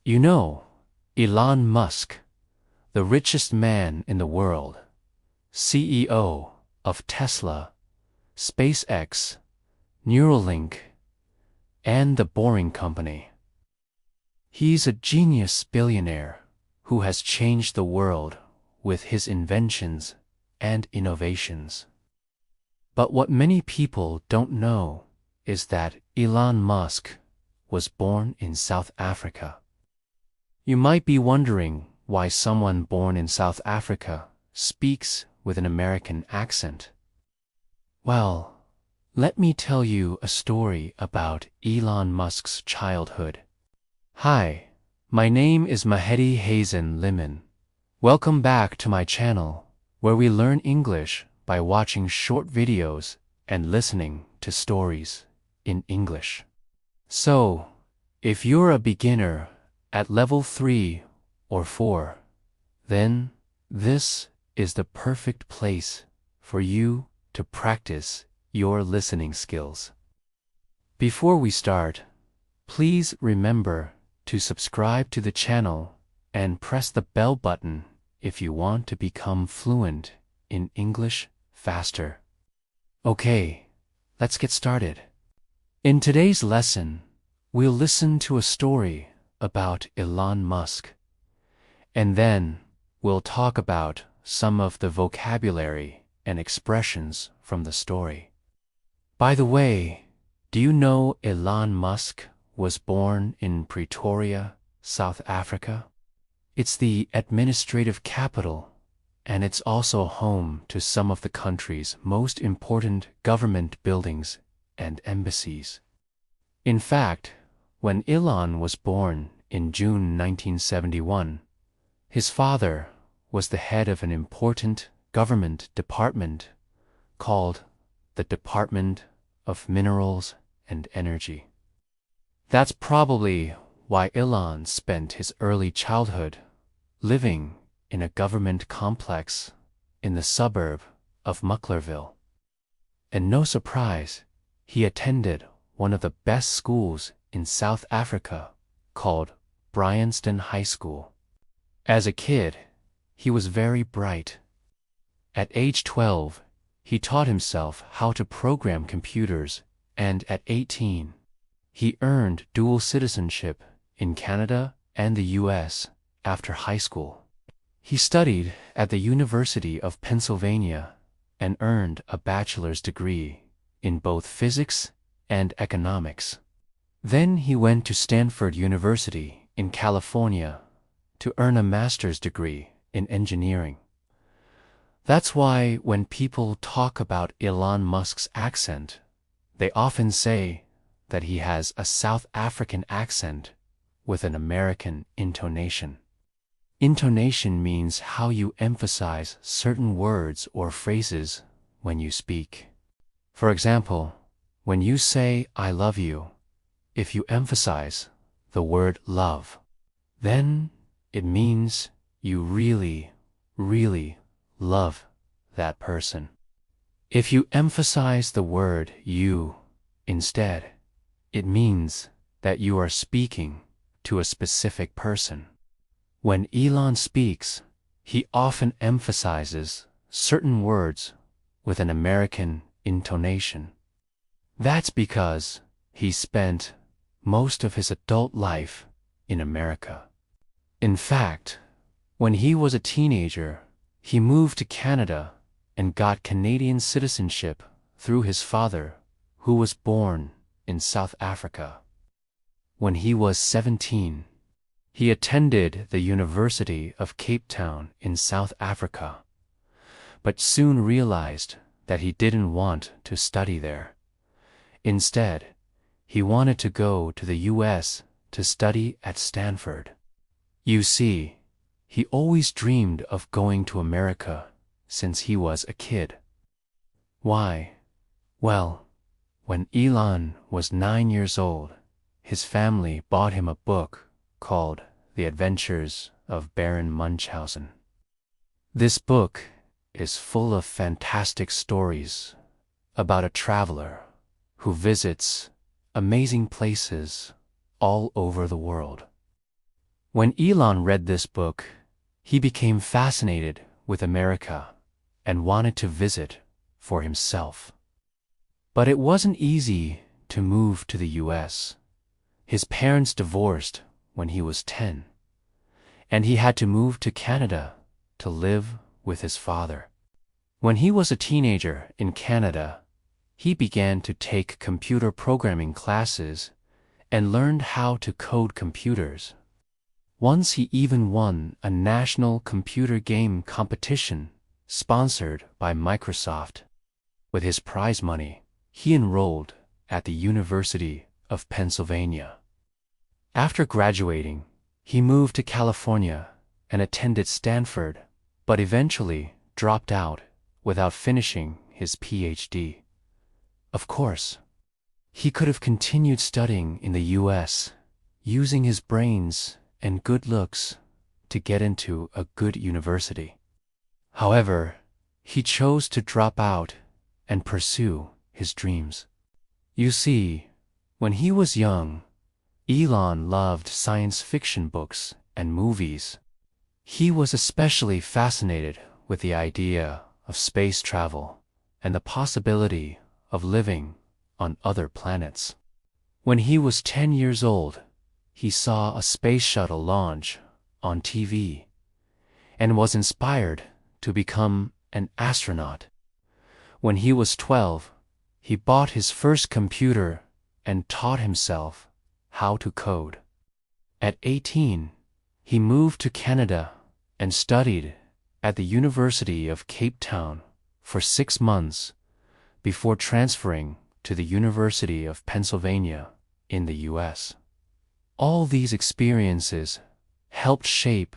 You know, Elon Musk, the richest man in the world, CEO of Tesla, SpaceX, Neuralink, and the Boring Company. He's a genius billionaire who has changed the world with his inventions and innovations. But what many people don't know is that Elon Musk was born in South Africa. You might be wondering why someone born in South Africa speaks with an American accent. Well, let me tell you a story about Elon Musk's childhood. Hi, my name is Mahedi Hazen Liman. Welcome back to my channel, where we learn English by watching short videos and listening to stories in English. So, if you're a beginner at level 3 or 4, then this is the perfect place for you to practice your listening skills. Before we start, please remember to subscribe to the channel and press the bell button if you want to become fluent in English faster. Okay, let's get started. In today's lesson, we'll listen to a story about Elon Musk, and then we'll talk about some of the vocabulary and expressions from the story. By the way, do you know Elon Musk was born in Pretoria, South Africa? It's the administrative capital, and it's also home to some of the country's most important government buildings and embassies. In fact, when Elon was born in June 1971, his father was the head of an important government department called the Department of Minerals and Energy. That's probably why Elon spent his early childhood living in a government complex in the suburb of Mucklerville. And no surprise, he attended one of the best schools in South Africa called Bryanston High School. As a kid, he was very bright. At age 12, he taught himself how to program computers, and at 18, he earned dual citizenship in Canada and the US after high school. He studied at the University of Pennsylvania and earned a bachelor's degree in both physics and economics. Then he went to Stanford University in California to earn a master's degree in engineering. That's why when people talk about Elon Musk's accent, they often say that he has a South African accent with an American intonation. Intonation means how you emphasize certain words or phrases when you speak. For example, when you say "I love you," if you emphasize the word love, then it means you really, really love that person. If you emphasize the word you instead, it means that you are speaking to a specific person. When Elon speaks, he often emphasizes certain words with an American intonation. That's because he spent most of his adult life in America. In fact, when he was a teenager, he moved to Canada and got Canadian citizenship through his father, who was born in South Africa. When he was 17, he attended the University of Cape Town in South Africa, but soon realized that he didn't want to study there. Instead, he wanted to go to the US to study at Stanford. You see, he always dreamed of going to America since he was a kid. Why? Well, when Elon was 9 years old, his family bought him a book called The Adventures of Baron Munchausen. This book is full of fantastic stories about a traveler who visits amazing places all over the world. When Elon read this book, he became fascinated with America and wanted to visit for himself. But it wasn't easy to move to the US. His parents divorced when he was 10, and he had to move to Canada to live with his father. When he was a teenager in Canada, he began to take computer programming classes and learned how to code computers. Once he even won a national computer game competition sponsored by Microsoft. With his prize money, he enrolled at the University of Pennsylvania. After graduating, he moved to California and attended Stanford, but eventually dropped out without finishing his PhD. Of course, he could have continued studying in the US, using his brains and good looks to get into a good university. However, he chose to drop out and pursue his dreams. You see, when he was young, Elon loved science fiction books and movies. He was especially fascinated with the idea of space travel and the possibility of living on other planets. When he was 10 years old, he saw a space shuttle launch on TV and was inspired to become an astronaut. When he was 12, he bought his first computer and taught himself how to code. At 18, he moved to Canada and studied at the University of Cape Town for 6 months before transferring to the University of Pennsylvania in the US. All these experiences helped shape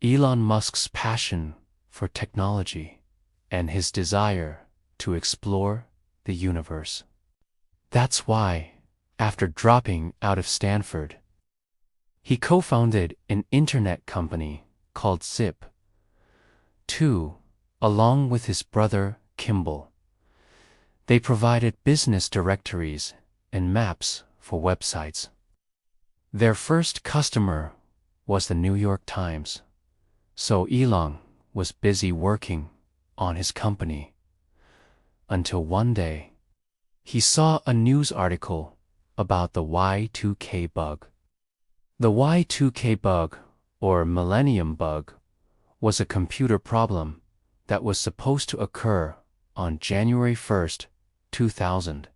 Elon Musk's passion for technology and his desire to explore the universe. That's why, after dropping out of Stanford, he co-founded an internet company called Zip2, along with his brother Kimball. They provided business directories and maps for websites. Their first customer was the New York Times, so Elon was busy working on his company until one day he saw a news article about the Y2K bug. The Y2K bug, or Millennium Bug, was a computer problem that was supposed to occur on January 1st, 2000.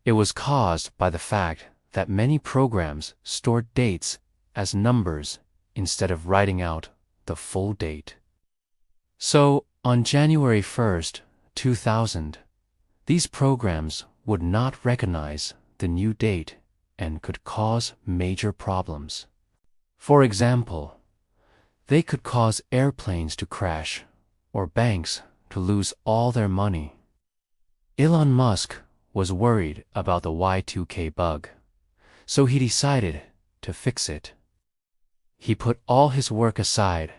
It was caused by the fact that many programs stored dates as numbers instead of writing out the full date. So, on January 1st, 2000, these programs would not recognize the new date and could cause major problems. For example, they could cause airplanes to crash or banks to lose all their money. Elon Musk was worried about the Y2K bug, so he decided to fix it. He put all his work aside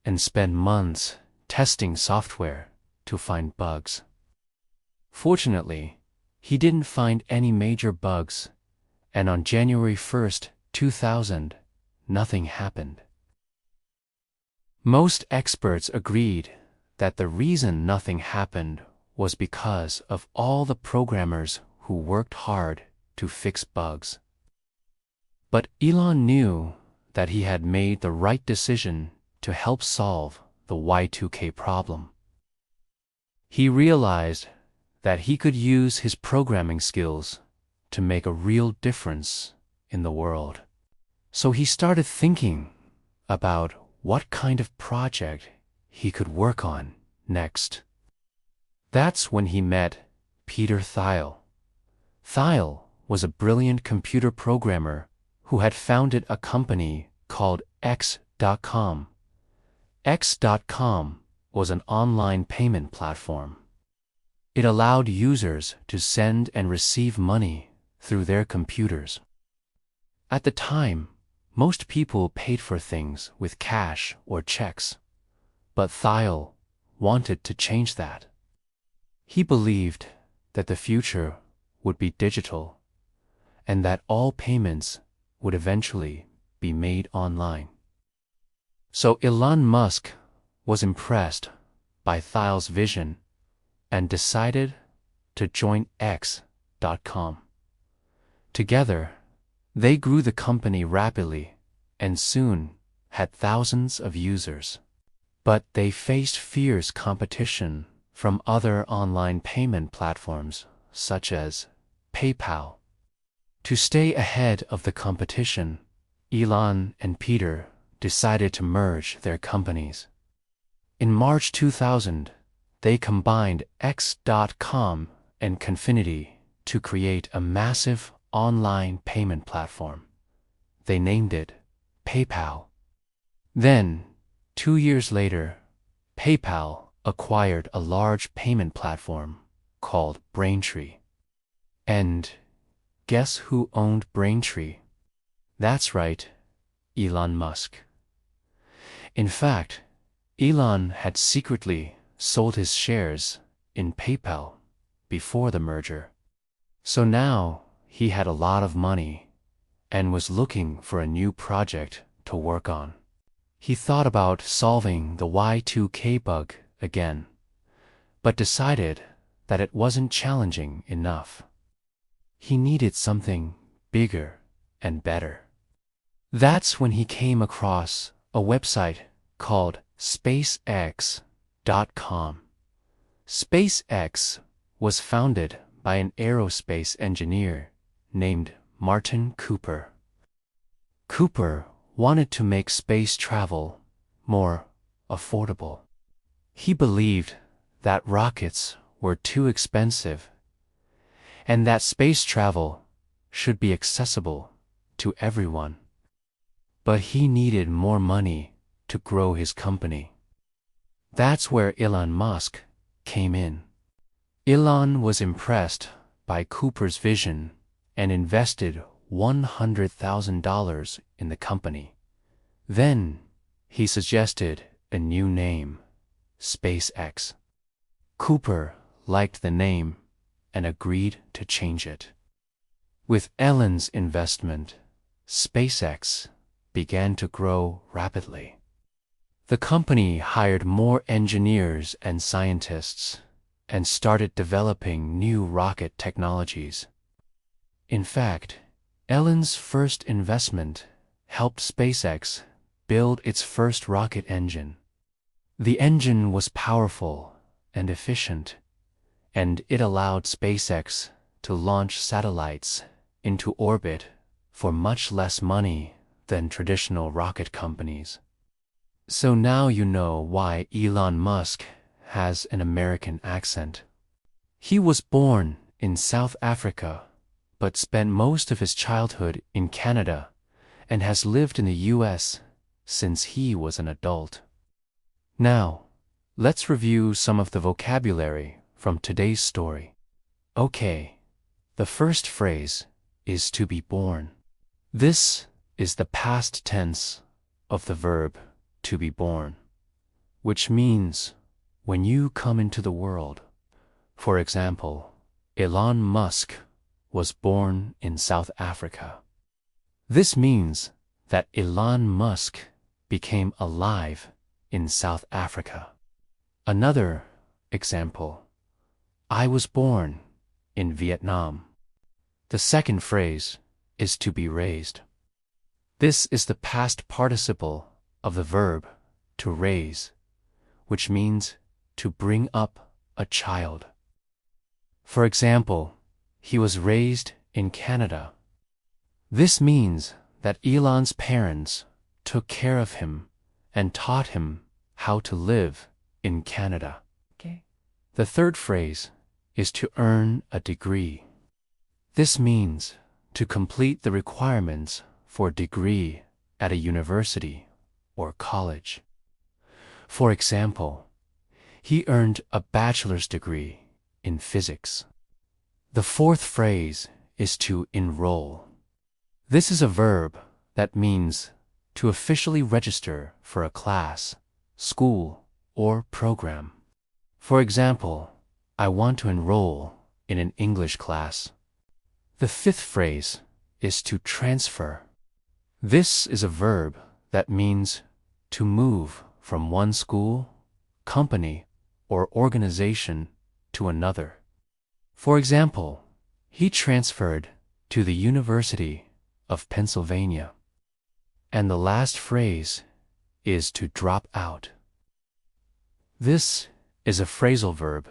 and spent months testing software to find bugs. Fortunately, he didn't find any major bugs, and on January 1st, 2000, nothing happened. Most experts agreed that the reason nothing happened was because of all the programmers who worked hard to fix bugs. But Elon knew that he had made the right decision to help solve the Y2K problem. He realized that he could use his programming skills to make a real difference in the world. So he started thinking about what kind of project he could work on next. That's when he met Peter Thiel. Thiel was a brilliant computer programmer who had founded a company called X.com. X.com was an online payment platform. It allowed users to send and receive money through their computers. At the time, most people paid for things with cash or checks, but Thiel wanted to change that. He believed that the future would be digital and that all payments would eventually be made online. So Elon Musk was impressed by Thiel's vision and decided to join X.com. Together, they grew the company rapidly and soon had thousands of users. But they faced fierce competition from other online payment platforms such as PayPal. To stay ahead of the competition, Elon and Peter decided to merge their companies. In March 2000, they combined X.com and Confinity to create a massive online payment platform. They named it PayPal. Then, 2 years later, PayPal acquired a large payment platform called Braintree. And guess who owned Braintree? That's right, Elon Musk. In fact, Elon had secretly sold his shares in PayPal before the merger. So now he had a lot of money and was looking for a new project to work on. He thought about solving the Y2K bug again, but decided that it wasn't challenging enough. He needed something bigger and better. That's when he came across a website called SpaceX.com. SpaceX was founded by an aerospace engineer named Martin Cooper. Cooper wanted to make space travel more affordable. He believed that rockets were too expensive and that space travel should be accessible to everyone. But he needed more money to grow his company. That's where Elon Musk came in. Elon was impressed by Cooper's vision and invested $100,000 in the company. Then he suggested a new name, SpaceX. Cooper liked the name and agreed to change it. With Elon's investment, SpaceX began to grow rapidly. The company hired more engineers and scientists and started developing new rocket technologies. In fact, Elon's first investment helped SpaceX build its first rocket engine. The engine was powerful and efficient, and it allowed SpaceX to launch satellites into orbit for much less money than traditional rocket companies. So now you know why Elon Musk has an American accent. He was born in South Africa, but spent most of his childhood in Canada and has lived in the US since he was an adult. Now, let's review some of the vocabulary from today's story. Okay, the first phrase is to be born. This is the past tense of the verb to be born, which means when you come into the world. For example, Elon Musk was born in South Africa. This means that Elon Musk became alive in South Africa. Another example, I was born in Vietnam. The second phrase is to be raised. This is the past participle of the verb to raise, which means to bring up a child. For example, he was raised in Canada. This means that Elon's parents took care of him and taught him how to live in Canada. Okay. The third phrase is to earn a degree. This means to complete the requirements for a degree at a university or college. For example, he earned a bachelor's degree in physics. The fourth phrase is to enroll. This is a verb that means to officially register for a class, school, or program. For example, I want to enroll in an English class. The fifth phrase is to transfer. This is a verb that means to move from one school, company, or organization to another. For example, he transferred to the University of Pennsylvania. And the last phrase is to drop out. This is a phrasal verb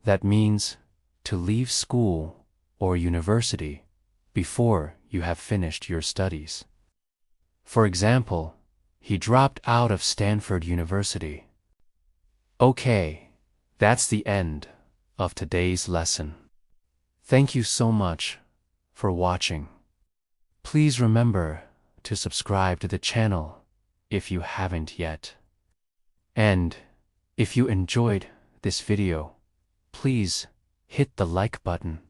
that means to leave school or university before you have finished your studies. For example, he dropped out of Stanford University. Okay, that's the end of today's lesson. Thank you so much for watching. Please remember to subscribe to the channel if you haven't yet. And if you enjoyed this video, please hit the like button.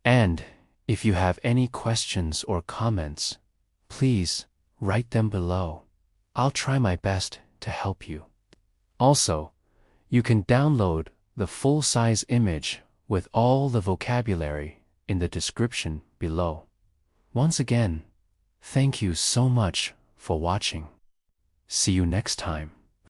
And if you have any questions or comments, please write them below. I'll try my best to help you. Also, you can download the full-size image with all the vocabulary in the description below. Once again, thank you so much for watching. See you next time.